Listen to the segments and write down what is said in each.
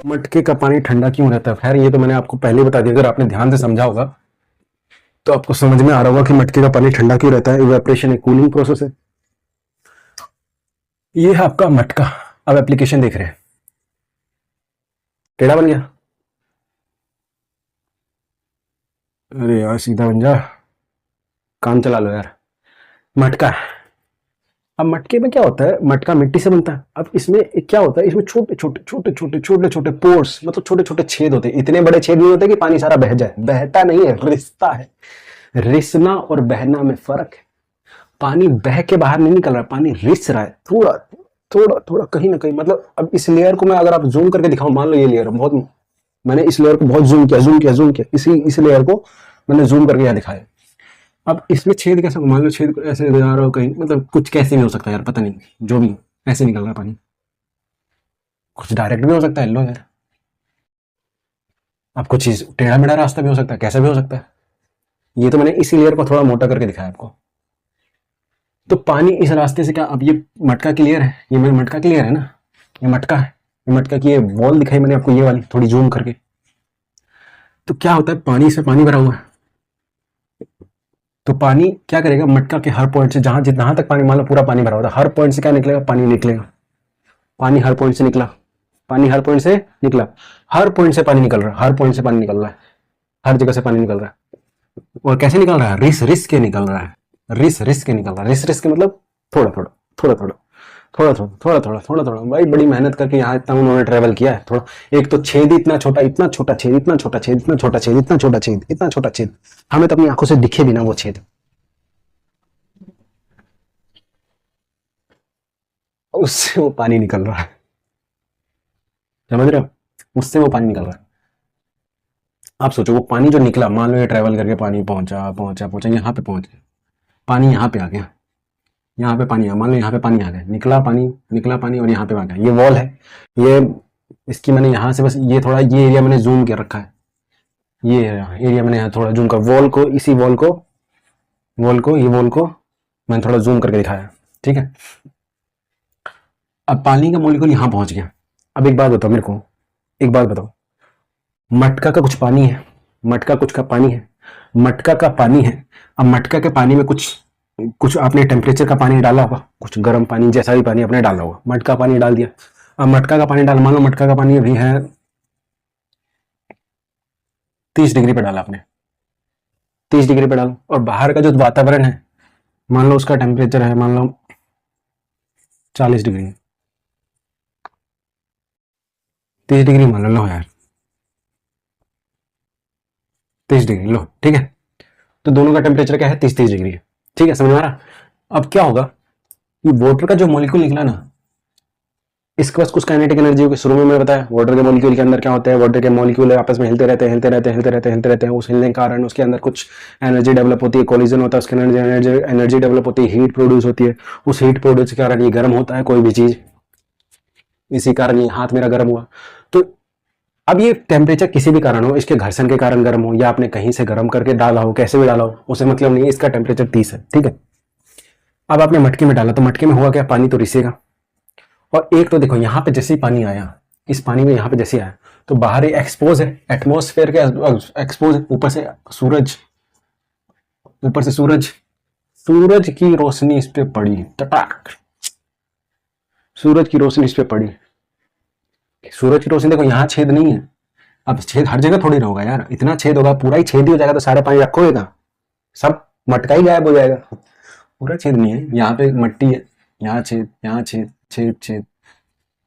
मटके का पानी ठंडा क्यों रहता है? खैर ये तो मैंने आपको पहले ही बता दिया, अगर आपने ध्यान से समझा होगा तो आपको समझ में आ रहा होगा कि मटके का पानी ठंडा क्यों रहता है। इवेपोरेशन एक कूलिंग प्रोसेस है। ये है आपका मटका। अब एप्लीकेशन देख रहे हैं, टेढ़ा बन गया। अरे यार सीधा बन जा, काम चला लो यार। मटका, अब मटके में क्या होता है, मटका मिट्टी से बनता है। अब इसमें क्या होता है, इसमें छोटे छोटे छोटे छोटे छोटे छोटे पोर्स, मतलब छोटे छोटे छेद होते हैं। इतने बड़े छेद नहीं होते कि पानी सारा बह जाए, बहता नहीं है, रिसता है। रिसना और बहना में फर्क है। पानी बह के बाहर नहीं निकल रहा, पानी रिस रहा है, थोड़ा थोड़ा थोड़ा कहीं ना कहीं। मतलब अब इस लेयर को मैं अगर आप जूम करके दिखाऊं, मान लो ये लेयर बहुत, मैंने इस लेयर को बहुत जूम किया जूम किया जूम किया, इस लेयर को मैंने जूम करके यहाँ दिखाया। अब इसमें छेद कैसे, मान लो छेद ऐसे जा रहा हो कहीं, मतलब कुछ कैसे भी हो सकता है यार, पता नहीं, जो भी ऐसे निकल रहा है पानी। कुछ डायरेक्ट भी हो सकता है, लो यार। अब कुछ चीज टेढ़ा मेढ़ा रास्ता भी हो सकता है, कैसा भी हो सकता है। ये तो मैंने इसी लेयर को थोड़ा मोटा करके दिखाया आपको। तो पानी इस रास्ते से क्या, अब ये मटका क्लियर है, ये मेरा मटका क्लियर है ना, ये मटका है, ये मटका की ये वॉल दिखाई मैंने आपको, ये वाली थोड़ी जूम करके। तो क्या होता है, पानी से पानी भरा हुआ है, तो पानी क्या करेगा, मटका के हर पॉइंट से, जहां तक पानी, मान लो पूरा पानी भरा हुआ था, हर पॉइंट से क्या निकलेगा, पानी निकलेगा। पानी हर पॉइंट से निकला, पानी हर पॉइंट से निकला, हर पॉइंट से पानी निकल रहा है, हर पॉइंट से पानी निकल रहा है, हर जगह से पानी निकल रहा है। और कैसे निकल रहा है, रिस रिस के निकल रहा है, रिस रिस के निकल रहा है। रिस रिस के मतलब थोड़ा थोड़ा थोड़ा थोड़ा थोड़ा थोड़ा थोड़ा थोड़ा थोड़ा थोड़ा। भाई बड़ी मेहनत करके यहाँ इतना उन्होंने ट्रेवल किया है। थोड़ा, एक तो छेद ही इतना छोटा, इतना छोटा छेद, इतना छोटा छेद, इतना छोटा छेद, इतना छोटा छेद, इतना छोटा छेद, हमें तो अपनी आंखों से दिखे भी ना वो छेद, उससे वो पानी निकल रहा है। समझ रहे हो, उससे वो पानी निकल रहा है। आप सोचो वो पानी जो निकला, मान लो ये ट्रेवल करके पानी पहुंचा पहुंचा पहुंचा, यहाँ पे पहुंच गया, पानी यहाँ पे आ गया, यहाँ पे पानी आ, मान लो यहाँ पे पानी आ गया, निकला पानी और यहाँ पे आ गया। ये वॉल है, ये इसकी मैंने यहाँ से बस ये थोड़ा, ये एरिया मैंने जूम कर रखा है, ये एरिया मैंने यहाँ थोड़ा जूम कर, वॉल को, इसी ये वॉल को मैंने थोड़ा जूम करके दिखाया, ठीक है। अब पानी का मॉलिक्यूल यहाँ पहुंच गया। अब एक बात बताओ मेरे को, एक बात बताओ, मटका का कुछ पानी है, मटका कुछ का पानी है, मटका का पानी है। अब मटका के पानी में कुछ कुछ आपने टेम्परेचर का पानी डाला होगा, कुछ गर्म पानी जैसा भी पानी आपने डाला होगा, मटका पानी डाल दिया। अब मटका का पानी डाल, मान लो मटका का पानी अभी है 30 डिग्री पे डाला आपने, 30 डिग्री पे डालो, और बाहर का जो वातावरण है, मान लो उसका टेम्परेचर है, मान लो 40 डिग्री, 30 डिग्री मान लो यार, 30 डिग्री लो, ठीक है। तो दोनों का टेम्परेचर क्या है, 30 डिग्री है, ठीक है, समझ में आ रहा। अब क्या होगा, ये वाटर का जो मॉलिक्यूल निकला ना, इसके पास कुछ काइनेटिक एनर्जी होगी। शुरू में मैंने बताया वाटर के मॉलिक्यूल के अंदर क्या होता है, वाटर के मॉलिक्यूल आपस में हिलते रहते हैं। उस हिलने के कारण उसके अंदर कुछ एनर्जी डेवलप होती है, कोलिजन होता है, उसके एनर्जी डेवलप होती है, हीट प्रोड्यूस होती है। उस हीट प्रोड्यूस के कारण ये गर्म होता है कोई भी चीज, इसी कारण ये हाथ मेरा गर्म हुआ। तो अब ये टेम्परेचर किसी भी कारण हो, इसके घर्षण के कारण गर्म हो, या आपने कहीं से गर्म करके डाला हो, कैसे भी डाला हो, उसे मतलब नहीं है, इसका टेम्परेचर 30 है, ठीक है। अब आपने मटके में डाला, तो मटके में हुआ क्या, पानी तो रिसेगा। और एक तो देखो यहाँ पे जैसे ही पानी आया, इस पानी में यहाँ पे जैसे आया, तो बाहर एक्सपोज है, एटमोस्फेयर के एक्सपोज है, ऊपर से सूरज, सूरज की रोशनी इस पे पड़ी, टटाक, सूरज की रोशनी इस पे पड़ी। सूरज की रोशनी देखो, यहाँ छेद नहीं है। अब छेद हर जगह थोड़ी ना होगा यार, इतना छेद होगा, पूरा ही छेद ही हो जाएगा तो सारे पानी रखोगे कहाँ, सब मटका ही गायब हो जाएगा। पूरा छेद नहीं है, यहाँ पे मट्टी है, यहाँ छेद, यहाँ छेद, छेद छेद।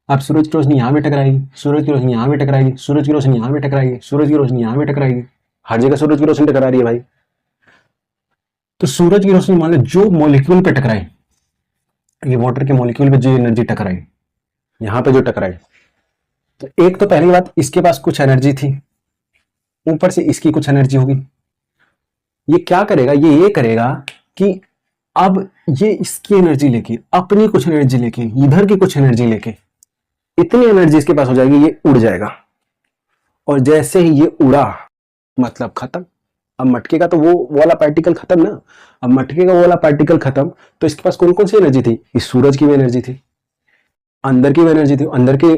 अब सूरज की रोशनी यहाँ भी टकराएगी, सूरज की रोशनी यहाँ भी टकराएगी, सूरज की रोशनी यहाँ भी टकराएगी, सूरज की रोशनी यहाँ भी टकराएगी, हर जगह सूरज की रोशनी टकरा रही है भाई। तो सूरज की रोशनी मान लो जो मॉलिक्यूल पे टकराई, ये वाटर के मॉलिक्यूल पे जो एनर्जी टकराई, यहाँ पे जो टकराई, तो एक तो पहली बात, इसके पास कुछ एनर्जी थी, ऊपर से इसकी कुछ एनर्जी होगी। ये क्या करेगा, ये करेगा कि अब ये इसकी एनर्जी लेके, अपनी कुछ एनर्जी लेके, इधर की कुछ एनर्जी लेके, इतनी एनर्जी इसके पास हो जाएगी, ये उड़ जाएगा। और जैसे ही ये उड़ा, मतलब खत्म। अब मटके का तो वो वाला पार्टिकल खत्म ना, अब मटके का वो वाला पार्टिकल खत्म, तो इसके पास कौन कौन सी एनर्जी थी, इस सूरज की भी एनर्जी थी, अंदर की भी एनर्जी थी, अंदर के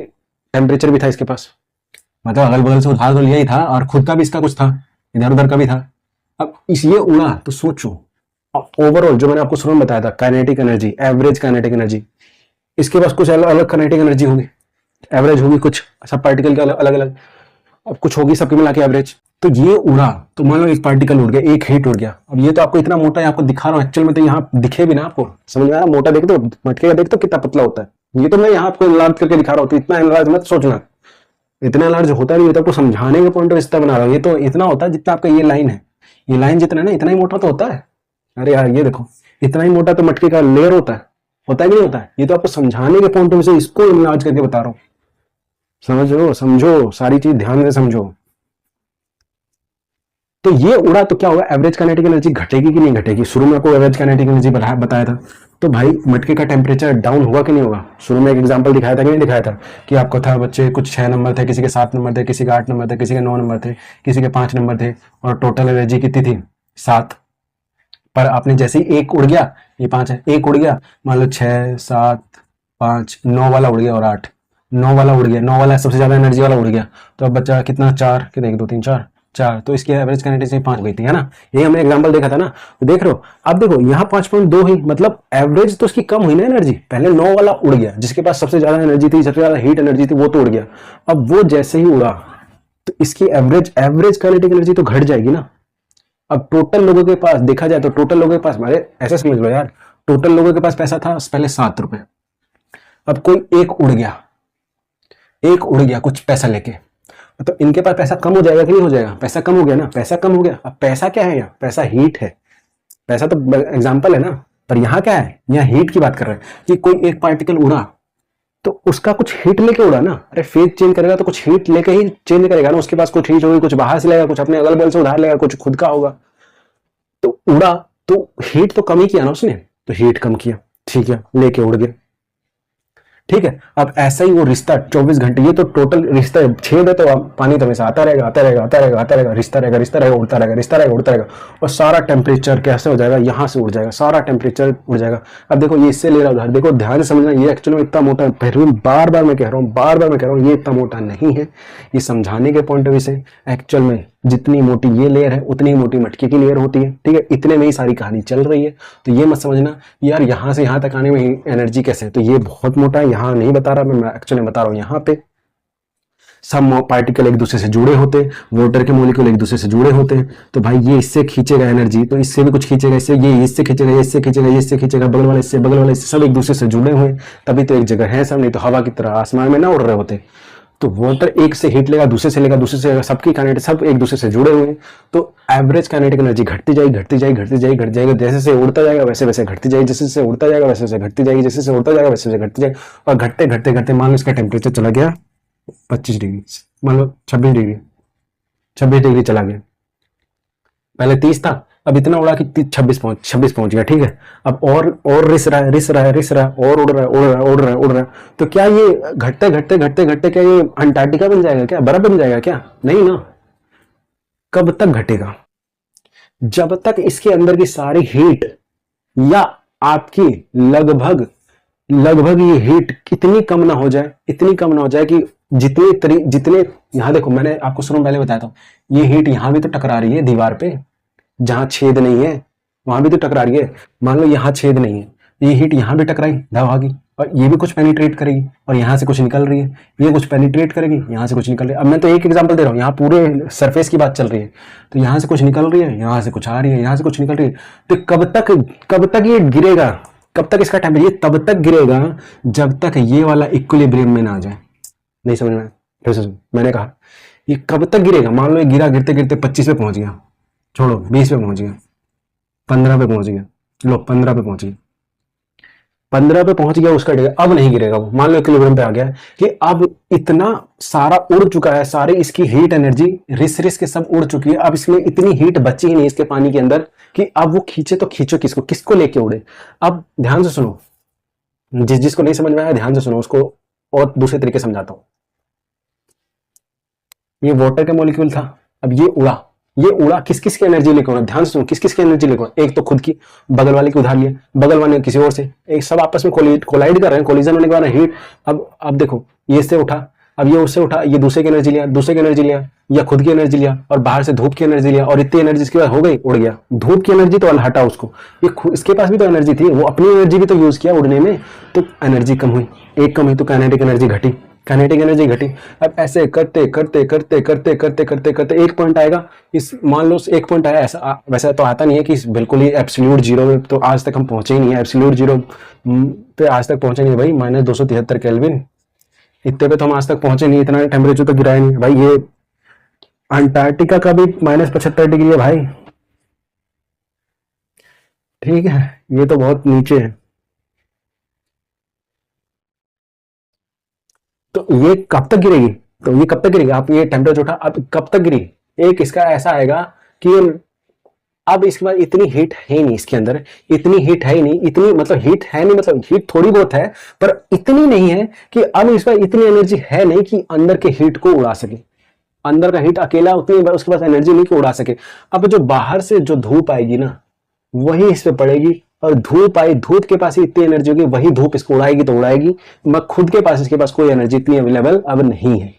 टेम्परेचर भी था इसके पास, मतलब अगल बगल से उधार तो लिया ही था और खुद का भी इसका कुछ था, इधर उधर का भी था। अब इस ये उड़ा तो सोचो, ओवरऑल जो मैंने आपको शुरू में बताया था kinetic energy, average kinetic energy, इसके पास कुछ अलग अलग काइनेटिक एनर्जी होगी, एवरेज होगी कुछ सब पार्टिकल के अलग अलग, अब कुछ होगी सबके मिला के एवरेज। तो ये उड़ा तो मान लो एक पार्टिकल उड़ गया, एक हीट उड़ गया। अब ये तो आपको इतना मोटा है, आपको दिखा रहा हूँ, एक्चुअल में तो यहाँ दिखे भी ना आपको, समझ में आया? मोटा देखते हो, मटके का देखते हो कितना पतला होता है, ये तो मैं यहाँ आपको एनलार्ज करके दिखा रहा हूँ, तो इतना एनलार्ज मत सोचना, इतना लार्ज होता नहीं, तो आपको समझाने के पॉइंट ऑफ इतना बना रहा हूँ। ये तो इतना होता है जितना आपका ये लाइन है, ये लाइन जितना है ना इतना ही मोटा तो होता है। अरे यार ये देखो, इतना ही मोटा तो मटके का लेयर होता है नहीं होता है? ये तो आपको समझाने के पॉइंट ऑफ से इसको इलाज करके बता रहा हूँ, समझो समझो, सारी चीज ध्यान से समझो। तो ये उड़ा तो क्या होगा, एवरेज काइनेटिक एनर्जी घटेगी कि नहीं घटेगी? शुरू में आपको एवरेज काइनेटिक एनर्जी बताया था, तो भाई मटके का टेम्परेचर डाउन होगा कि नहीं होगा? शुरू में एक एग्जांपल दिखाया था कि नहीं दिखाया था, कि आपको था बच्चे कुछ 6 नंबर थे, किसी के 7 नंबर थे, किसी के 8 नंबर थे, किसी के 9 नंबर थे, किसी के 5 नंबर थे, और टोटल एनर्जी कितनी थी? 7। पर आपने जैसे ही एक उड़ गया, ये 5 है, एक उड़ गया, मान लो 6 7 5 9 वाला उड़ गया और 8, 9 वाला उड़ गया, 9 वाला सबसे ज्यादा एनर्जी वाला उड़ गया, तो अब बचा कितना? 4, कितने? 1 2 3 4, 4, तो इसकी एवरेज काइनेटिक 5 गई थी, है ना? यही हमने एग्जांपल देखा था ना, तो देख रहे हो। अब देखो यहाँ 5.2 ही, मतलब एवरेज तो उसकी कम हुई ना एनर्जी, पहले 9 वाला उड़ गया, जिसके पास सबसे ज्यादा एनर्जी थी, सबसे ज्यादा हीट एनर्जी थी, वो तो उड़ गया। अब वो जैसे ही उड़ा तो इसकी एवरेज काइनेटिक एनर्जी तो घट जाएगी ना। अब टोटल लोगों के पास देखा जाए तो टोटल लोगों के पास, मारे ऐसे समझ लो यार, टोटल लोगों के पास पैसा था पहले 7 रुपए, अब कोई एक उड़ गया कुछ पैसा लेके, तो इनके पास पैसा कम हो जाएगा कि नहीं हो जाएगा? पैसा कम हो गया ना, पैसा कम हो गया। अब पैसा क्या है यहाँ? पैसा हीट है, पैसा तो एग्जाम्पल है ना, पर यहाँ क्या है? यहाँ हीट की बात कर रहे हैं कि कोई एक पार्टिकल उड़ा तो उसका कुछ हीट लेके उड़ा ना, अरे फेज चेंज करेगा तो कुछ हीट लेके ही चेंज करेगा ना, उसके पास कुछ हीट होगी, कुछ बाहर से लेगा, कुछ अपने अगल बगल से उधार लेगा, कुछ खुद का होगा, तो उड़ा तो हीट तो कम ही किया ना उसने, तो हीट कम किया, ठीक है, लेके उड़ गया, ठीक है। अब ऐसा ही वो रिश्ता 24 घंटे, ये तो टोटल रिश्ता छेद है, तो अब पानी तो हमेशा आता रहेगा, आता रहेगा, आता रहेगा, आता रहेगा, रिश्ता रहेगा, रिश्ता रहेगा, उड़ता रहेगा, रिश्ता रहेगा, उड़ता रहेगा, और सारा टेम्परेचर कैसे हो जाएगा? यहाँ से उड़ जाएगा, सारा टेम्परेचर उड़ जाएगा। अब देखो ये इससे ले रहा उधार, देखो ध्यान से समझना, ये एक्चुअली में इतना मोटा है, फिर भी बार बार मैं कह रहा हूँ, बार बार मैं कह रहा हूँ, ये इतना मोटा नहीं है। ये समझाने के पॉइंट ऑफ व्यू से एक्चुअल में जितनी मोटी ये लेयर है उतनी मोटी मटके की लेयर होती है, ठीक है, इतने में ही सारी कहानी चल रही है। तो ये मत समझना यार यहाँ से यहाँ तक आने में एनर्जी कैसे है, तो ये बहुत मोटा है, यहाँ नहीं बता रहा मैं एक्चुअली बता रहा हूँ, यहाँ पे सब पार्टिकल एक दूसरे से जुड़े होते हैं, वाटर के मॉलिक्यूल एक दूसरे से जुड़े होते हैं, तो भाई ये इससे खींचेगा एनर्जी, तो इससे भी कुछ खींचेगा, इससे ये इससे खींचेगा, ये इससे खींचेगा, ये इससे खींचेगा, बगल वाले इससे, बगल वाले इससे, सब एक दूसरे से जुड़े हुए, तभी तो एक जगह है सब, नहीं तो हवा की तरह आसमान में ना उड़ रहे होते। तो वाटर एक से हीट लेगा, दूसरे से लेगा, दूसरे से लेगा, सबकी काइनेटिक सब एक दूसरे से जुड़े हुए हैं, तो एवरेज काइनेटिक एनर्जी घटती जाएगी, घटती जाएगी, घटती जाएगी, घट जाएगी, जैसे से उड़ता जाएगा वैसे वैसे घटती जाएगी, जैसे से उड़ता जाएगा वैसे वैसे घटती जाएगी, जैसे से उड़ता जाएगा वैसे वैसे घटती जाएगी, और घटते घटते घटते मान लो इसका टेम्परेचर चला गया 25 डिग्री, मान लो 26 डिग्री चला गया, पहले 30 था, अब इतना उड़ा कि 26 पहुंच गया, ठीक है। अब और रिस रहा है, रिस रहा है, रिस रहा है, और उड़ रहा है, उड़ रहा है, उड़ रहा है, उड़ रहा है, तो क्या ये घटते घटते घटते घटते क्या ये अंटार्कटिका बन जाएगा? क्या बर्फ बन जाएगा? क्या नहीं ना। कब तक घटेगा? जब तक इसके अंदर की सारी हीट, या आपकी लगभग लगभग ये हीट इतनी कम ना हो जाए, इतनी कम ना हो जाए कि जितने यहां देखो, मैंने आपको शुरू में पहले बताया था, ये हीट यहां भी तो टकरा रही है दीवार पे, जहां छेद नहीं है वहां भी तो टकरा रही है। मान लो यहां छेद नहीं है, ये हीट यहां भी टकराई भागी, और ये भी कुछ पेनिट्रेट करेगी, और यहां से कुछ निकल रही है, ये कुछ पेनिट्रेट करेगी, यहां से कुछ निकल रही है। अब मैं तो एक एग्जांपल दे रहा हूँ, यहाँ पूरे सरफेस की बात चल रही है, तो यहां से कुछ निकल रही है, यहां से कुछ आ रही है, यहां से कुछ निकल रही है, तो कब तक ये गिरेगा? कब तक इसका टेम्परेचर? ये तब तक गिरेगा जब तक ये वाला इक्विलिब्रियम में ना आ जाए। नहीं समझ में? फिर से मैंने कहा ये कब तक गिरेगा? मान लो ये गिरा, गिरते गिरते 25 पे पहुंच गया, छोड़ो 20 पे पहुंच गया, 15 पे पहुंच गया, लो 15 पे पहुंच गया, 15 पे पहुंच गया, उसका गिरेगा, अब नहीं गिरेगा वो, मान लो इक्विलिब्रियम पे आ गया कि अब इतना सारा उड़ चुका है, सारी इसकी हीट एनर्जी रिस रिस के सब उड़ चुकी है, अब इसमें इतनी हीट बची ही नहीं इसके पानी के अंदर कि अब वो खींचे तो खींचो किसको, किसको लेके उड़े। अब ध्यान से सुनो, जिसको नहीं समझ में आया ध्यान से सुनो, उसको और दूसरे तरीके समझाता हूं। ये वाटर का मॉलिक्यूल था, अब ये उड़ा किस किस की एनर्जी लेकर उड़ा? ध्यान से सुनो, किस किस की एनर्जी लेकर? एक तो खुद की, बगल वाले की उधार लिया, बगल वाले किसी और से, एक सब आपस में कोलाइड कर रहे हैं, कोलिजन होने के बाद हीट। अब देखो, ये इससे उठा, अब ये उससे उठा, ये दूसरे की एनर्जी लिया, दूसरे की एनर्जी लिया, या खुद की एनर्जी लिया, और बाहर से धूप की एनर्जी लिया, और इतनी एनर्जी इसके बाद हो गई, उड़ गया। धूप की एनर्जी तो हटा उसको, ये इसके पास भी तो एनर्जी थी, वो अपनी एनर्जी भी तो यूज किया उड़ने में, तो एनर्जी कम हुई, एक कम हुई तो काइनेटिक एनर्जी घटी, काइनेटिक एनर्जी घटी। अब ऐसे करते करते करते करते करते करते करते एक पॉइंट आएगा, इस मान लो एक पॉइंट आया, ऐसा वैसा तो आता नहीं है कि बिल्कुल ही एब्सोल्यूट जीरो में, तो आज तक हम पहुंचे ही नहीं है, एब्सोल्यूट जीरो पे आज तक पहुंचे नहीं भाई, -273 केल्विन, इतने पे तो हम आज तक पहुंचे नहीं, इतना टेम्परेचर तो गिराया नहीं भाई। ये अंटार्कटिका का भी -75 डिग्री है भाई, ठीक है, ये तो बहुत नीचे है। तो ये कब तक गिरेगी, तो ये कब तक गिरेगी, आप ये टेम्परेचर उठा, अब कब तक गिरी, एक इसका ऐसा आएगा कि अब इसके बाद इतनी हीट है नहीं इसके अंदर, इतनी हीट है ही नहीं, इतनी मतलब हीट है नहीं, मतलब हीट थोड़ी बहुत है पर इतनी नहीं है कि अब इस पर इतनी एनर्जी है नहीं कि अंदर के हीट को उड़ा सके, अंदर का हीट अकेला उतनी उसके पास एनर्जी नहीं कि उड़ा सके। अब जो बाहर से जो धूप आएगी ना वही इस पे पड़ेगी, और धूप आई, धूप के पास ही इतनी एनर्जी होगी, वही धूप इसको उड़ाएगी तो उड़ाएगी, मगर खुद के पास इसके पास कोई एनर्जी इतनी अवेलेबल अब नहीं है।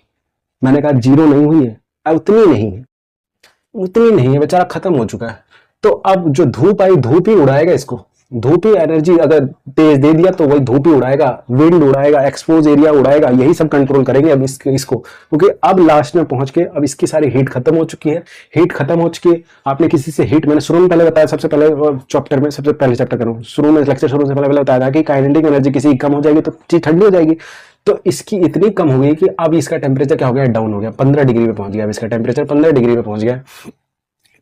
मैंने कहा जीरो नहीं हुई है, अब उतनी नहीं है, उतनी नहीं है, बेचारा खत्म हो चुका है। तो अब जो धूप आई, धूप ही उड़ाएगा इसको, धूप ही एनर्जी अगर तेज दे दिया तो वही धूप ही उड़ाएगा, विंड उड़ाएगा, एक्सपोज एरिया उड़ाएगा, यही सब कंट्रोल करेंगे अब इसको, क्योंकि अब लास्ट में पहुंच के अब इसकी सारी हीट खत्म हो चुकी है, हीट खत्म हो चुकी है। आपने किसी से हीट, मैंने शुरू में पहले बताया, सबसे पहले चैप्टर में, सबसे पहले चैप्टर करूँ शुरू में, लेक्चर शुरू से पहले बताया था कि काइनेटिक एनर्जी किसी की कम हो जाएगी तो चीज ठंडी हो जाएगी, तो इसकी इतनी कम हो गई कि अब इसका टेम्परेचर क्या हो गया, डाउन हो गया, 15 डिग्री पे पहुंच गया, अब इसका टेम्परेचर 15 डिग्री पे पहुंच गया,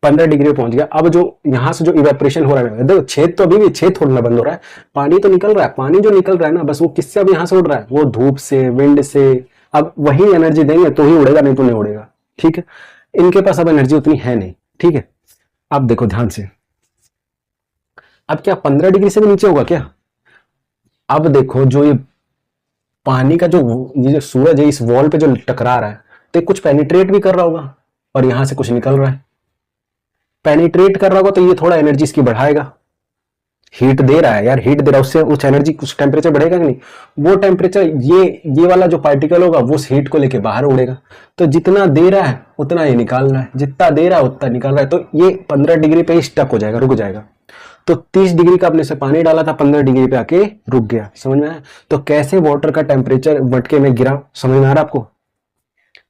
15 डिग्री पे पहुंच गया। अब जो यहां से जो इवेपोरेशन हो रहा है, देखो छेद तो अभी भी छेद थोड़ा बंद हो रहा है, पानी तो निकल रहा है, पानी जो निकल रहा है ना बस वो किससे अब यहां से उड़ रहा है, वो धूप से, विंड से। अब वही एनर्जी देंगे तो ही उड़ेगा, नहीं तो नहीं उड़ेगा, ठीक है। इनके पास अब एनर्जी उतनी है नहीं, ठीक है। अब देखो ध्यान से, अब क्या 15 डिग्री से भी नीचे होगा क्या, अब देखो जो ये पानी का जो ये जो सूरज है इस वॉल पे जो टकरा रहा है, तो कुछ पेनिट्रेट भी कर रहा होगा और यहां से कुछ निकल रहा है, पेनिट्रेट कर रहा होगा तो ये थोड़ा एनर्जी इसकी बढ़ाएगा, हीट दे रहा है यार, हीट दे रहा है, उससे उस एनर्जी कुछ टेम्परेचर बढ़ेगा कि नहीं, वो टेम्परेचर ये वाला जो पार्टिकल होगा वो उस हीट को लेके बाहर उड़ेगा, तो जितना दे रहा है उतना ये निकाल रहा है, जितना दे रहा है उतना निकाल रहा है, तो ये 15 डिग्री पे ही स्टक हो जाएगा, रुक जाएगा। तो 30 डिग्री का अपने से पानी डाला था, 15 डिग्री पे आके रुक गया, समझ में आया। तो कैसे वाटर का टेम्परेचर मटके में गिरा, समझ में आ रहा आपको,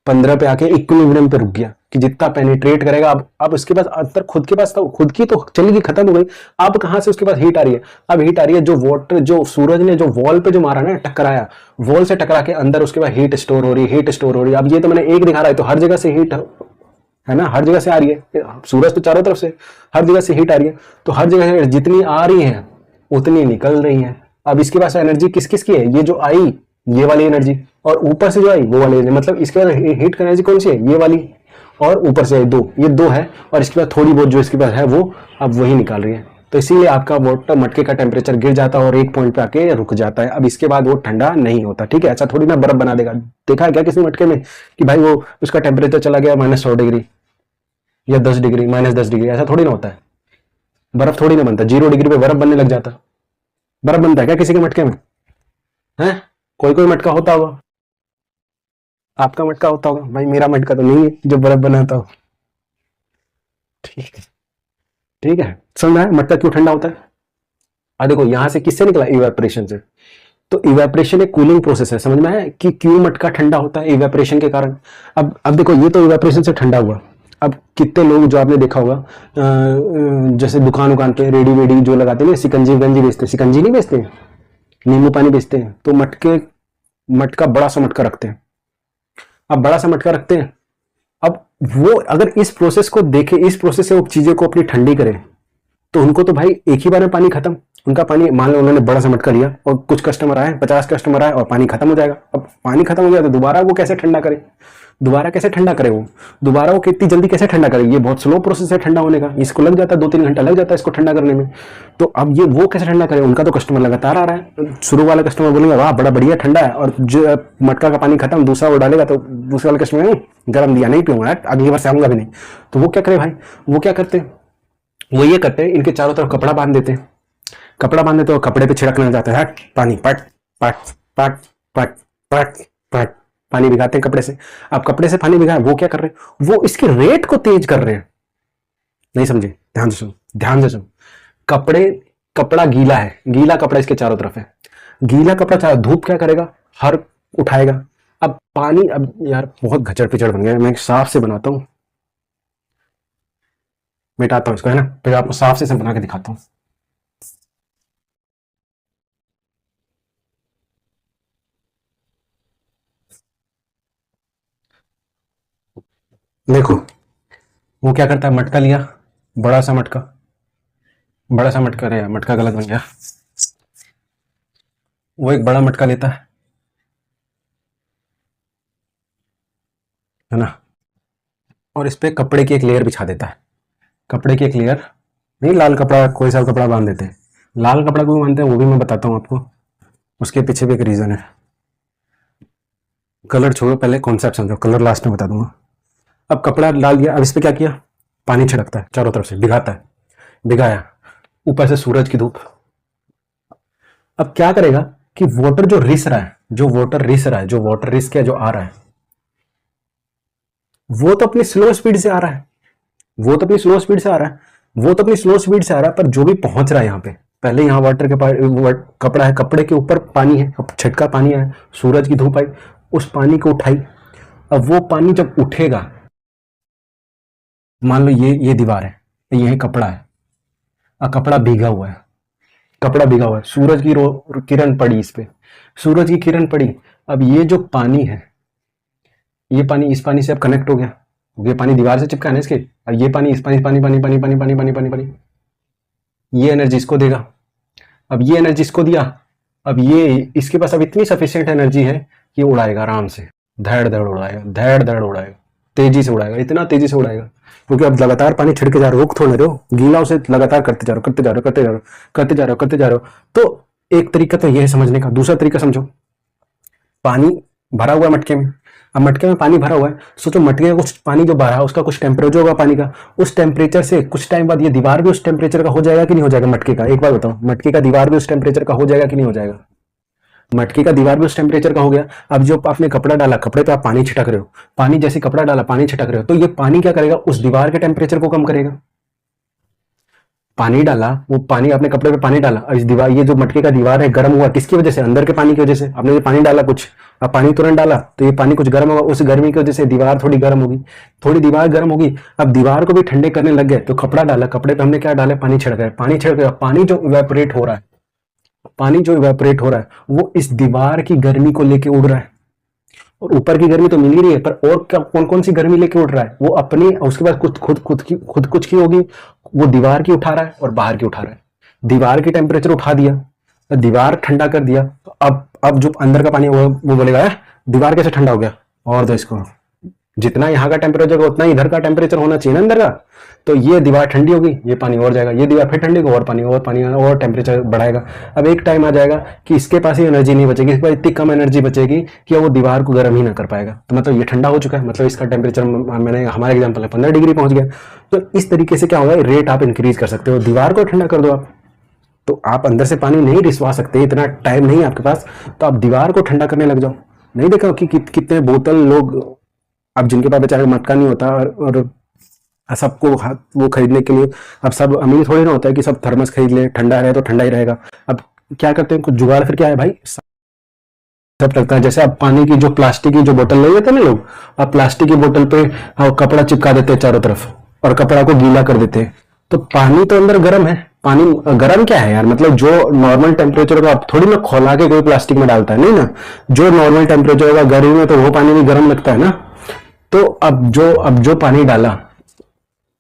15 पे आके इक्विलिब्रियम पे रुक गया कि जितना पेनिट्रेट करेगा। अब उसके पास अंदर खुद के पास तो खुद की तो चलेगी, खत्म हो गई, अब कहां से उसके पास हीट आ रही है, अब हीट आ रही है जो वाटर, जो सूरज ने जो वॉल पे जो मारा ना, टकराया, वॉल से टकरा के अंदर उसके बाद हीट स्टोर हो रही है, हीट स्टोर हो रही है। अब ये तो मैंने एक दिखा रहा है, तो हर जगह से हीट है ना, हर जगह से आ रही है, सूरज तो चारों तरफ से, हर जगह से हीट आ रही है, तो हर जगह से जितनी आ रही है उतनी निकल रही है। अब इसके पास एनर्जी किस किस की है, ये जो आई ये वाली एनर्जी, और ऊपर से जो आई वो वाली एनर्जी, मतलब इसके बाद हीट की एनर्जी कौन सी है, ये वाली, और ऊपर से आई दो, ये दो है, और इसके बाद थोड़ी बहुत जो इसके पास है वो अब वही निकाल रही है। तो इसीलिए आपका वाटर मटके का टेम्परेचर गिर जाता है और एक पॉइंट पे आके रुक जाता है। अब इसके बाद वो ठंडा नहीं होता, ठीक है। ऐसा थोड़ी ना बर्फ बना देगा, देखा है क्या किसी मटके में कि भाई वो उसका टेम्परेचर चला गया -100 डिग्री या 10 डिग्री, -10 डिग्री, ऐसा थोड़ी ना होता है। बर्फ थोड़ी ना बनता, 0 डिग्री पे बर्फ बनने लग जाता। बर्फ बनता है क्या किसी के मटके में, है? कोई कोई मटका होता होगा, आपका मटका होता होगा भाई, मेरा मटका तो नहीं है जो बर्फ बनाता हो, ठीक है, ठीक है। समझ में आया मटका क्यों ठंडा होता है। अब देखो यहां से किससे निकला, इवेपोरेशन से, तो इवेपोरेशन एक कूलिंग प्रोसेस है, समझ में आया कि क्यों मटका ठंडा होता है, इवेपोरेशन के कारण। अब देखो ये तो इवेपोरेशन से ठंडा हुआ। अब कितने लोग जो आपने देखा होगा जैसे दुकान पे रेडी वेडी जो लगाते हैं, सिकंजी गंजी बेचते हैं, सिकंजी नहीं बेचते हैं, नींबू पानी बेचते हैं, तो मटका बड़ा सा मटका रखते हैं। अब बड़ा सा मटका रखते हैं, अब वो अगर इस प्रोसेस को देखे, इस प्रोसेस से वो चीजें को अपनी ठंडी करे, तो उनको तो भाई एक ही बार में पानी खत्म, उनका पानी, मान लो उन्होंने बड़ा सा मटका लिया और कुछ कस्टमर आए, 50 कस्टमर आए और पानी खत्म हो जाएगा। अब पानी खत्म हो गया तो दोबारा वो कैसे ठंडा करे, दोबारा कैसे ठंडा करे वो, दोबारा वो कितनी जल्दी कैसे ठंडा करे, ये बहुत स्लो प्रोसेस है ठंडा होने का, इसको लग जाता है 2-3 घंटा लग जाता है इसको ठंडा करने में। तो अब ये वो कैसे ठंडा करे, उनका तो कस्टमर लगातार आ रहा है, शुरू वाला कस्टमर बोलेंगे वाह बड़ा बढ़िया ठंडा है, और जो मटका का पानी खत्म, दूसरा वो डालेगा तो दूसरे वाले कस्टमर गर्म दिया, नहीं पीऊंगा अगली बार से आऊंगा भी नहीं। तो वो क्या करे भाई, वो क्या करते हैं, वो ये करते हैं, इनके चारों तरफ कपड़ा बांध देते हैं, कपड़ा बांध देते हैं, कपड़े पे छिड़कना जाता है पानी, पट पट पट पट पट पट पानी भिगाते हैं कपड़े से। अब कपड़े से पानी भिगाए, वो क्या कर रहे हैं, वो इसके रेट को तेज कर रहे हैं। नहीं समझे, ध्यान से सुनो, ध्यान से सुनो। कपड़ा गीला है, गीला कपड़ा इसके चारों तरफ है, गीला कपड़ा चारों, धूप क्या करेगा, हर उठाएगा। अब पानी, अब यार बहुत घचड़ पिचड़ बन गया, मैं साफ से बनाता हूं, मिटाता हूं इसको, है ना, फिर आपको साफ से बना के दिखाता हूं। देखो वो क्या करता है, मटका लिया, बड़ा सा मटका, बड़ा सा मटका, अरे मटका गलत बन गया, वो एक बड़ा मटका लेता है ना, और इस पे कपड़े की एक लेयर बिछा देता है, कपड़े की एक लेयर, नहीं लाल कपड़ा, कोई सा कपड़ा बांध देते हैं, लाल कपड़ा क्यों बांधते हैं वो भी मैं बताता हूँ आपको, उसके पीछे भी एक रीजन है। कलर छोड़ो, पहले कॉन्सेप्ट समझो, कलर लास्ट में बता दूंगा। अब कपड़ा डाल दिया, अब इस पे क्या किया, पानी छिड़कता है चारों तरफ से, भिगाता है, भिगाया, ऊपर से सूरज की धूप। अब क्या करेगा कि वाटर जो रिस रहा है, जो वाटर रिस रहा है, जो वाटर रिस के जो आ रहा है, वो तो अपनी स्लो स्पीड से आ रहा है, वो तो अपनी स्लो स्पीड से आ रहा है, वो तो अपनी स्लो स्पीड से आ रहा है, पर जो भी पहुंच रहा है यहाँ पे, पहले यहाँ वाटर के कपड़ा है, कपड़े के ऊपर पानी है, अब छिटका पानी आया, सूरज की धूप आई, उस पानी को उठाई। अब वो पानी जब उठेगा, मान लो ये दीवार है, ये कपड़ा है, अब कपड़ा भीगा हुआ है, कपड़ा भीगा हुआ है, सूरज की किरण पड़ी इस पे, सूरज की किरण पड़ी। अब ये जो पानी है, ये पानी इस पानी से अब कनेक्ट हो गया, ये पानी दीवार से चिपका है इसके, अब ये पानी इस पानी, पानी पानी पानी पानी पानी पानी पानी पानी, ये एनर्जी इसको देगा, अब ये एनर्जी इसको दिया, अब ये इसके पास अब इतनी सफिशिएंट एनर्जी है कि उड़ाएगा आराम से, धड़ धड़ उड़ाएगा, धड़ धड़ उड़ाएगा, तेजी से उड़ाएगा, इतना तेजी से उड़ाएगा, क्योंकि अब लगातार पानी छिड़के जा रहे हो, रोक थोड़े रहे हो, गीला उसे लगातार करते जा रहे हो, करते जा रहे हो, करते जा रहे हो, करते जा रहे हो, करते जा रहे हो। तो एक तरीका तो यह है समझने का, दूसरा तरीका समझो, पानी भरा हुआ है मटके में, अब मटके में पानी भरा हुआ है, सोचो मटके का कुछ पानी जो भरा है उसका कुछ टेम्परेचर होगा पानी का, उस टेम्परेचर से कुछ टाइम बाद ये दीवार भी उस टेम्परेचर का हो जाएगा कि नहीं हो जाएगा, मटके का, एक बार बताओ, मटके का दीवार भी उस टेम्परेचर का हो जाएगा कि नहीं हो जाएगा, मटके का दीवार भी उस टेम्परेचर का हो गया। अब जो आपने कपड़ा डाला, कपड़े पे आप पानी छिटक रहे हो, पानी जैसे कपड़ा डाला, पानी छिटक रहे हो, तो ये पानी क्या करेगा, उस दीवार के टेम्परेचर को कम करेगा। पानी डाला, वो पानी आपने कपड़े पे पानी डाला, इस दीवार, ये जो मटके का दीवार है गर्म हुआ, किसकी वजह से, अंदर के पानी की वजह से, आपने जो पानी डाला कुछ, अब पानी तुरंत डाला तो ये पानी कुछ गर्म होगा, उस गर्मी की वजह से दीवार थोड़ी गर्म होगी, थोड़ी दीवार गर्म होगी, अब दीवार को भी ठंडे करने लग गए, तो कपड़ा डाला, कपड़े पे हमने क्या डाला, पानी छिड़क है, पानी छिड़क गया, पानी जो इवेपोरेट हो रहा है, पानी जो इवेपोरेट हो रहा है वो इस दीवार की गर्मी को लेके उड़ रहा है, और ऊपर की गर्मी तो मिल ही रही है, पर और क्या, कौन कौन सी गर्मी लेके उड़ रहा है, वो अपनी, उसके बाद खुद कुछ की होगी, वो दीवार की उठा रहा है और बाहर की उठा रहा है, दीवार की टेम्परेचर उठा दिया, दीवार ठंडा कर दिया, तो अब जो अंदर का पानी वो बोलेगा दीवार कैसे ठंडा हो गया, और दो इसको, जितना यहाँ का टेम्परेचर उतना ही इधर का टेम्परेचर होना चाहिए ना अंदर का, तो ये दीवार ठंडी होगी, ये पानी और जाएगा, ये दीवार फिर ठंडी होगी, और पानी और टेम्परेचर बढ़ाएगा। अब एक टाइम आ जाएगा कि इसके पास ही एनर्जी नहीं बचेगी, इसके पास इतनी कम एनर्जी बचेगी कि वो दीवार को गर्म ही ना कर पाएगा, तो मतलब ये ठंडा हो चुका है, मतलब इसका टेम्परेचर, मैंने हमारे एग्जाम्पल है 15 डिग्री पहुंच गया, तो इस तरीके से क्या होगा, रेट आप इंक्रीज कर सकते हो, दीवार को ठंडा कर दो आप, तो आप अंदर से पानी नहीं रिसवा सकते, इतना टाइम नहीं है आपके पास, तो आप दीवार को ठंडा करने लग जाओ। नहीं देखा कि कितने बोतल लोग, अब जिनके पास बेचारे मटका नहीं होता, और सबको वो खरीदने के लिए, अब सब अमीर थोड़ी ना होता है कि सब थर्मस खरीद ले, ठंडा रहे तो ठंडा ही रहेगा, अब क्या करते हैं कुछ जुगाड़, फिर क्या है भाई, सब लगता है, जैसे अब पानी की जो प्लास्टिक की जो बोतल ले लेते हैं ना लोग, अब प्लास्टिक की बोतल पे कपड़ा चिपका देते हैं चारों तरफ, और कपड़ा को गीला कर देते हैं, तो पानी तो अंदर गर्म है, पानी गर्म क्या है यार, मतलब जो नॉर्मल टेम्परेचर होगा, आप थोड़ी ना खोला के कोई प्लास्टिक में डालता है, नहीं ना, जो नॉर्मल टेम्परेचर होगा गर्मी में, तो वो पानी भी गर्म लगता है ना, तो अब जो पानी डाला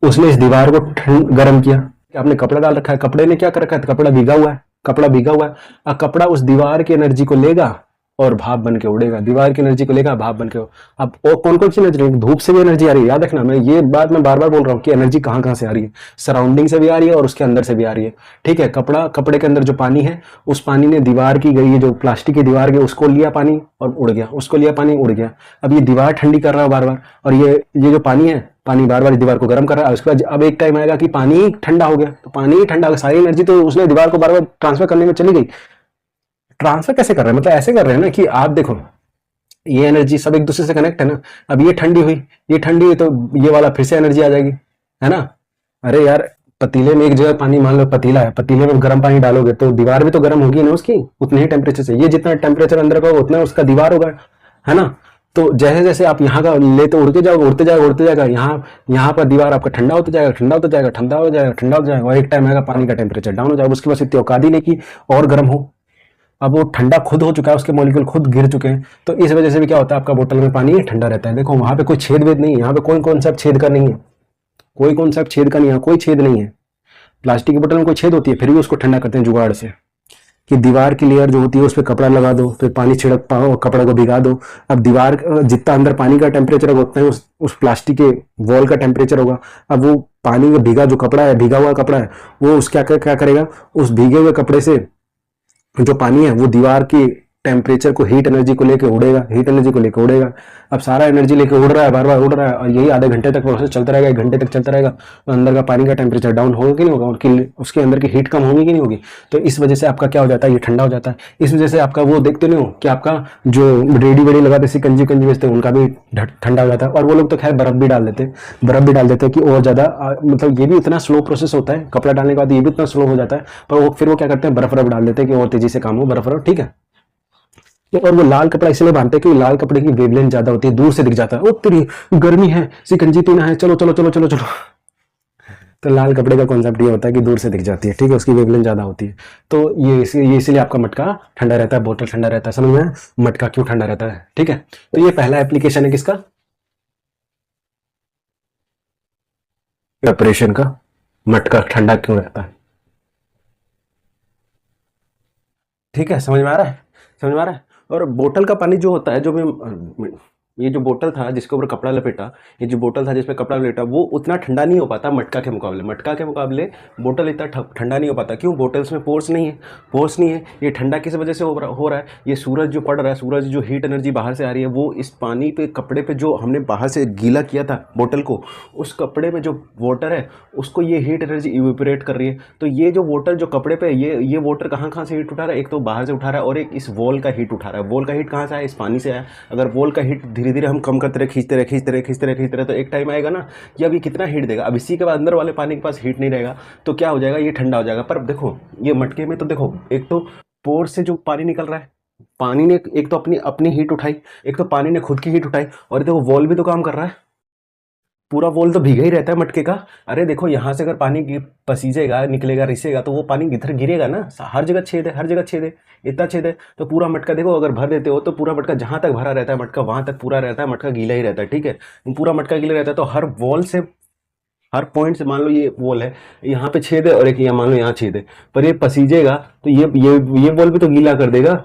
उसने इस दीवार को गर्म किया, आपने कपड़ा डाल रखा है, कपड़े ने क्या कर रखा है, कपड़ा भीगा हुआ है, कपड़ा भीगा हुआ है, अब कपड़ा उस दीवार की एनर्जी को लेगा और भाप बन के उड़ेगा, दीवार की एनर्जी को लेगा, भाप बन के, अब और कौन कौन सी एनर्जी, धूप से भी एनर्जी आ रही है, याद रखना, मैं ये बात मैं बार बार बोल रहा हूँ कि एनर्जी कहाँ कहाँ से आ रही है, सराउंडिंग से भी आ रही है और उसके अंदर से भी आ रही है, ठीक है, कपड़े के अंदर जो पानी है, उस पानी ने दीवार की गई, जो प्लास्टिक की दीवार की, उसको लिया पानी और उड़ गया, उसको लिया पानी उड़ गया, अब ये दीवार ठंडी कर रहा है बार बार, और ये जो पानी है, पानी बार बार दीवार को गर्म कर रहा है, उसके बाद अब एक टाइम आएगा कि पानी ठंडा हो गया, तो पानी ठंडा, सारी एनर्जी तो उसने दीवार को बार बार ट्रांसफर करने में चली गई, ट्रांसफर कैसे कर रहे हैं, मतलब ऐसे कर रहे हैं ना कि आप देखो, ये एनर्जी सब एक दूसरे से कनेक्ट है ना। अब ये ठंडी हुई, ये ठंडी हुई, तो ये वाला फिर से एनर्जी आ जाएगी, है ना। अरे यार, पतीले में एक जगह पानी, मान लो पतीला है, पतीले में गर्म पानी डालोगे तो दीवार भी तो गर्म होगी ना उसकी, उतने ही टेम्परेचर से। ये जितना टेम्परेचर अंदर का होगा उतना उसका दीवार होगा, है ना। तो जैसे जैसे आप यहाँ का लेते उड़ते जाओगे, उड़ते जाएगा, उड़ते जाएगा, यहाँ पर दीवार आपका ठंडा होता जाएगा, ठंडा होता जाएगा, ठंडा हो जाएगा, ठंडा हो जाएगा, और एक टाइम आएगा पानी का टेम्परेचर डाउन हो जाएगा। उसके पास इतनी औकात ही नहीं कि और गर्म हो। अब वो ठंडा खुद हो चुका है, उसके मॉलिक्यूल खुद गिर चुके हैं, तो इस वजह से भी क्या होता है, आपका बोतल में पानी ठंडा रहता है। देखो वहां पे कोई छेद वेद नहीं है, यहाँ पे कोई कॉन्सेप्ट छेद का नहीं है, कोई कॉन्सेप्ट छेद का नहीं है, कोई छेद नहीं है। प्लास्टिक की बोतल में कोई छेद होती है, फिर भी उसको ठंडा करते हैं जुगाड़ से, कि दीवार की लेयर जो होती है उस पर कपड़ा लगा दो, फिर पानी छिड़क पाओ, कपड़ा को भिगा दो। अब दीवार जितना अंदर पानी का टेम्परेचर होगा उतना ही उस प्लास्टिक के वॉल का टेम्परेचर होगा। अब वो पानी में भीगा जो कपड़ा है, भीगा हुआ कपड़ा है, वो उस क्या करेगा, उस भीगे हुए कपड़े से जो पानी है वो दीवार की टेम्परेचर को, हीट एनर्जी को लेके उड़ेगा, हीट एनर्जी को लेके उड़ेगा। अब सारा एनर्जी लेके उड़ रहा है, बार बार उड़ रहा है, और यही आधे घंटे तक प्रोसेस चलता रहेगा, 1 घंटे तक चलता रहेगा। तो अंदर का पानी का टेम्परेचर डाउन होगा कि नहीं होगा, उसके अंदर की हीट कम होगी कि नहीं होगी। तो इस वजह से आपका क्या हो जाता है, ये ठंडा हो जाता है। इस वजह से आपका वो देखते नहीं हो कि आपका जो रेडी वेडी लगाते सिकंजी कंजी बेचते हैं, उनका भी ठंडा हो जाता है। और वो लोग तो खैर बर्फ भी डाल देते हैं, बर्फ भी डाल देते हैं कि और ज्यादा, मतलब ये भी इतना स्लो प्रोसेस होता है, कपड़ा डालने के बाद ये भी इतना स्लो हो जाता है। पर वो फिर वो क्या करते हैं, बर्फ डाल देते हैं कि और तेजी से काम हो, बर्फ, ठीक है। और वो लाल कपड़ा इसलिए बांधते हैं कि लाल कपड़े की वेवलेंथ ज्यादा होती है, दूर से दिख जाता है, ओ तेरी गर्मी है, सिकंजी पीना है, चलो चलो चलो चलो चलो। तो लाल कपड़े का कॉन्सेप्ट ये होता है कि दूर से दिख जाती है, ठीक है, उसकी वेवलेंथ ज्यादा होती है। तो ये इसीलिए आपका मटका ठंडा रहता है, बोतल ठंडा रहता है। समझ में मटका क्यों ठंडा रहता है, ठीक है। तो ये पहला एप्लीकेशन है किसका, प्रिपरेशन का, मटका ठंडा क्यों रहता है, ठीक है। समझ में आ रहा है, समझ में आ रहा है। और बोतल का पानी जो होता है, जो मैं ये जो बोतल था जिसके ऊपर कपड़ा लपेटा, ये जो बोतल था जिसपे कपड़ा लपेटा, वो उतना ठंडा नहीं हो पाता मटका के मुकाबले। मटका के मुकाबले बोतल इतना ठंडा नहीं हो पाता। क्यों, बोतल्स में पोर्स नहीं है, पोर्स नहीं है। ये ठंडा किस वजह से हो रहा है, ये सूरज जो पड़ रहा है, सूरज जो हीट एनर्जी बाहर से आ रही है, वो इस पानी पे, कपड़े पे जो हमने बाहर से गीला किया था बोतल को, उस कपड़े में जो वाटर है उसको ये हीट एनर्जी इवेपोरेट कर रही है। तो ये जो वाटर जो कपड़े पे, ये वाटर कहाँ से हीट उठा रहा है, एक तो बाहर से उठा रहा है, और एक इस वॉल का हीट उठा रहा है। वॉल का हीट कहाँ से आया, इस पानी से आया। अगर वॉल का हीट धीरे धीरे हम कम करते रहे, खींचते रहे, तो एक टाइम आएगा ना कि अब ये कितना हीट देगा। अब इसी के बाद अंदर वाले पानी के पास हीट नहीं रहेगा, तो क्या हो जाएगा, ये ठंडा हो जाएगा। पर देखो ये मटके में तो देखो, एक तो पोर से जो पानी निकल रहा है, पानी ने एक तो अपनी अपनी हीट उठाई, एक तो पानी ने खुद की हीट उठाई, और देखो वॉल भी तो काम कर रहा है। पूरा वॉल तो भीगा ही रहता है मटके का। अरे देखो यहाँ से अगर पानी पसीजेगा, निकलेगा, रिसेगा, तो वो पानी इधर गिरेगा ना। हर जगह छेद है, हर जगह छेद है, इतना छेद है। तो पूरा मटका देखो, अगर भर देते हो तो पूरा मटका जहाँ तक भरा रहता है मटका, वहां तक पूरा रहता है, मटका गीला ही रहता है, ठीक है। पूरा मटका गीला रहता है। तो हर वॉल से, हर पॉइंट से, मान लो ये वॉल है, यहाँ पे छेद है, और एक यहाँ मान लो यहाँ छेद है, पर ये पसीजेगा तो ये वॉल भी तो गीला कर देगा,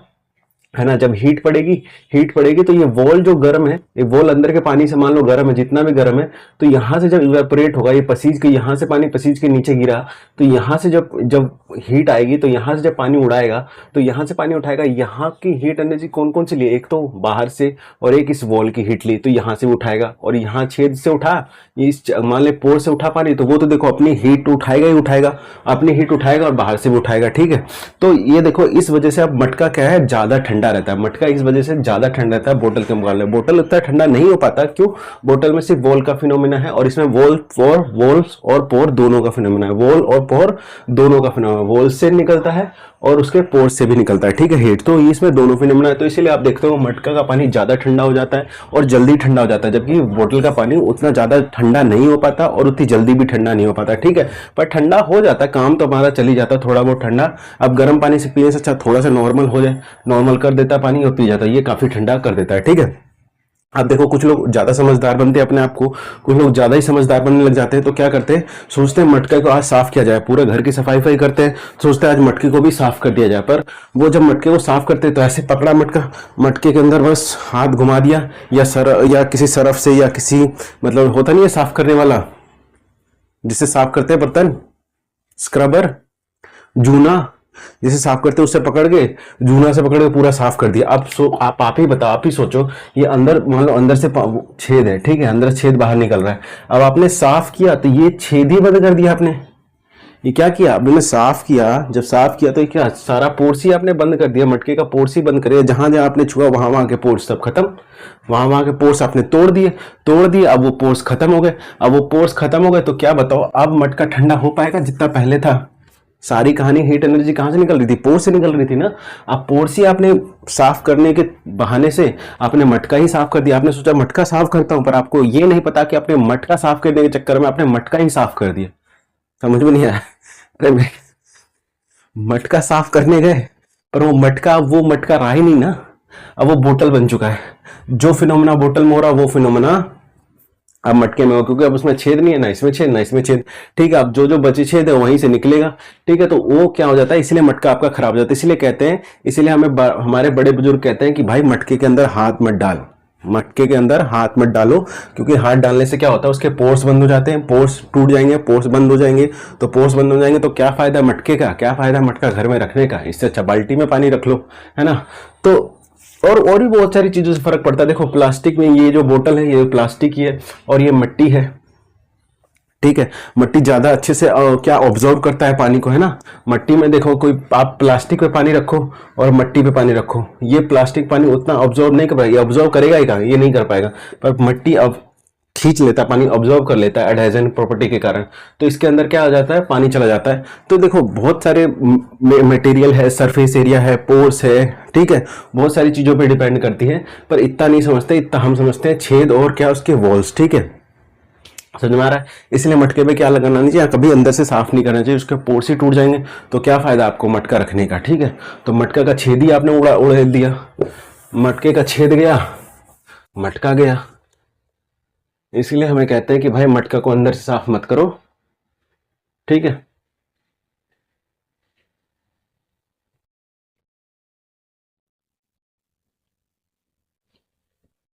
है ना। जब हीट पड़ेगी तो ये वॉल जो गर्म है, ये वॉल अंदर के पानी से मान लो गर्म है, जितना भी गर्म है, तो यहाँ से जब इवेपोरेट होगा, ये पसीज के, यहाँ से पानी पसीज के नीचे गिरा, तो यहाँ से जब हीट आएगी, तो यहाँ से जब पानी उड़ाएगा, तो यहाँ से पानी उठाएगा। यहाँ की हीट एनर्जी कौन कौन सी ली, एक तो बाहर से, और एक इस वॉल की हीट ली, तो यहाँ से उठाएगा। और यहाँ छेद से उठा, इस मान ले पोर से उठा पानी, तो वो तो देखो अपनी हीट उठाएगा ही उठाएगा, अपनी हीट उठाएगा, और बाहर से भी उठाएगा, ठीक है। तो ये देखो, इस वजह से अब मटका क्या है, ज्यादा ठंडा रहता है। मटका इस वजह से ज्यादा ठंडा रहता है बोतल के मुकाबले। बोतल उतना ठंडा नहीं हो पाता, क्यों, बोतल में सिर्फ वॉल का फिनोमिना है, और इसमें वॉल्स और पोर दोनों का फिनोमिना है। वॉल और पोर दोनों का फिनोमिना, वॉल से निकलता है और उसके पोर से भी निकलता है, ठीक है, हीट। तो इसमें दोनों फिनोमिना है। तो इसीलिए आप देखते हो मटका का पानी ज्यादा ठंडा हो जाता है और जल्दी ठंडा हो जाता है, जबकि बोतल का पानी उतना ज्यादा ठंडा नहीं हो पाता और उतनी जल्दी भी ठंडा नहीं हो पाता, ठीक है। पर ठंडा हो जाता है, काम तो हमारा चल ही जाता है थोड़ा बहुत ठंडा। अब गर्म पानी से पीने से अच्छा थोड़ा सा नॉर्मल हो जाए, नॉर्मल कर देता है पानी और पी जाता है, ये काफी ठंडा कर देता है, ठीक है। अब देखो कुछ लोग ज्यादा समझदार बनते हैं अपने आप को, कुछ लोग ज्यादा ही समझदार बनने लग जाते हैं। तो क्या करते हैं, सोचते हैं मटके को आज साफ किया जाए, पूरे घर की सफाई करते हैं, सोचते हैं आज मटके को भी साफ कर दिया जाए। पर वो जब मटके को साफ करते हैं तो ऐसे पकड़ा मटका, मटके के अंदर बस हाथ घुमा दिया, या किसी सरफ से, या किसी, मतलब होता नहीं है साफ करने वाला जिससे साफ करते हैं बर्तन, स्क्रबर, जूना जिसे साफ करते हैं, उससे पकड़ के, जूना से पकड़ के पूरा साफ कर दिया। अब आप ही बताओ, आप ही सोचो, ये अंदर मान लो अंदर से छेद है, ठीक है, अंदर छेद बाहर निकल रहा है। अब आपने साफ किया तो ये छेद ही बंद कर दिया आपने, ये क्या किया आपने, साफ किया, जब साफ किया तो ये क्या सारा पोर्स ही आपने बंद कर दिया, मटके का पोर्स ही बंद कर दिया, जहां जहां आपने छुआ वहां वहां के पोर्स सब खत्म, वहां वहां के पोर्स आपने तोड़ दिए, अब वो पोर्स खत्म हो गए। अब वो पोर्स खत्म हो गए तो क्या बताओ, अब मटका ठंडा हो पाएगा जितना पहले था? सारी कहानी हीट एनर्जी कहां से निकल रही थी? पोर से निकल रही थी ना। अब पोर से आपने साफ करने के बहाने से आपने मटका ही साफ कर दिया। आपने सोचा मटका साफ करता हूं, पर आपको ये नहीं पता कि आपने मटका साफ करने के चक्कर में आपने मटका ही साफ कर दिया। समझ में नहीं आया? अरे मटका साफ करने गए, पर वो मटका रहा ही नहीं ना। अब वो बोतल बन चुका है। जो फिनोमेना बोतल में हो रहा वो फिनोमेना अब मटके में हो, क्योंकि अब उसमें छेद नहीं है, ना इसमें छेद ना इसमें छेद। ठीक है, अब जो जो बचे छेद है वहीं से निकलेगा। ठीक है, तो वो क्या हो जाता है, इसलिए मटका आपका खराब हो जाता है। इसलिए कहते हैं, इसलिए हमारे बड़े बुजुर्ग कहते हैं कि भाई मटके के अंदर हाथ मत डाल, मटके के अंदर हाथ मत डालो, क्योंकि हाथ डालने से क्या होता है, उसके पोर्स बंद हो जाते हैं, पोर्स टूट जाएंगे, पोर्स बंद हो जाएंगे। तो पोर्स बंद हो जाएंगे तो क्या फायदा मटके का, क्या फायदा मटका घर में रखने का? इससे अच्छा बाल्टी में पानी रख लो, है ना। तो और भी बहुत सारी चीजों से फर्क पड़ता है। देखो प्लास्टिक में, ये जो बोतल है ये प्लास्टिक की है और ये मिट्टी है। ठीक है, मिट्टी ज्यादा अच्छे से क्या ऑब्जर्व करता है पानी को, है ना। मट्टी में देखो, कोई आप प्लास्टिक पे पानी रखो और मिट्टी पे पानी रखो, ये प्लास्टिक पानी उतना ऑब्जर्व नहीं कर पाएगा। ये ऑब्जर्व करेगा ही कहाँ, ये नहीं कर पाएगा। पर मिट्टी अब खींच लेता है पानी, ऑब्जर्व कर लेता है एडहेजन प्रॉपर्टी के कारण। तो इसके अंदर क्या हो जाता है, पानी चला जाता है। तो देखो बहुत सारे मटेरियल है, सरफेस एरिया है, पोर्स है, ठीक है, बहुत सारी चीजों पे डिपेंड करती है। पर इतना नहीं समझते, इतना हम समझते हैं छेद और क्या उसके वॉल्स। ठीक है, समझ में आ रहा है? इसलिए मटके पे क्या लगाना नहीं चाहिए, कभी अंदर से साफ नहीं करना चाहिए, उसके पोर्स ही टूट जाएंगे। तो क्या फायदा आपको मटका रखने का? ठीक है, तो मटका का छेद ही आपने उड़ा दिया, मटके का छेद गया, मटका गया। इसलिए हमें कहते हैं कि भाई मटका को अंदर से साफ मत करो। ठीक है,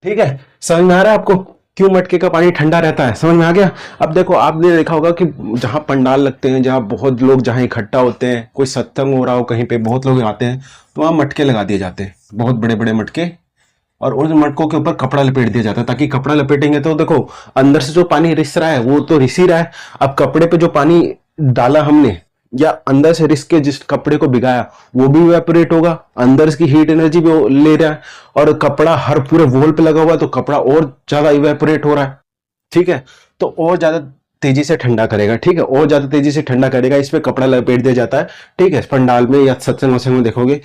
ठीक है, समझ में आ रहा है आपको क्यों मटके का पानी ठंडा रहता है? समझ में आ गया? अब देखो, आपने देखा होगा कि जहां पंडाल लगते हैं, जहां बहुत लोग जहां इकट्ठा होते हैं, कोई सत्संग हो रहा हो कहीं पे, बहुत लोग आते हैं, तो वहां मटके लगा दिए जाते हैं, बहुत बड़े बड़े मटके। और उन मटकों के ऊपर कपड़ा लपेट दिया जाता है, ताकि कपड़ा लपेटेंगे तो देखो अंदर से जो पानी रिस रहा है वो तो रिस ही रहा है। अब कपड़े पे जो पानी डाला हमने, या अंदर से रिस के जिस कपड़े को भिगाया, वो भी इवेपोरेट होगा, अंदर की हीट एनर्जी भी वो ले रहा है। और कपड़ा हर पूरे वॉल पे लगा हुआ है तो कपड़ा और ज्यादा इवेपोरेट हो रहा है। ठीक है, तो और ज्यादा तेजी से ठंडा करेगा। ठीक है, और ज्यादा तेजी से ठंडा करेगा, इस पे कपड़ा लपेट दिया जाता है। ठीक है, पंडाल में या सत्संग वत्संग में देखोगे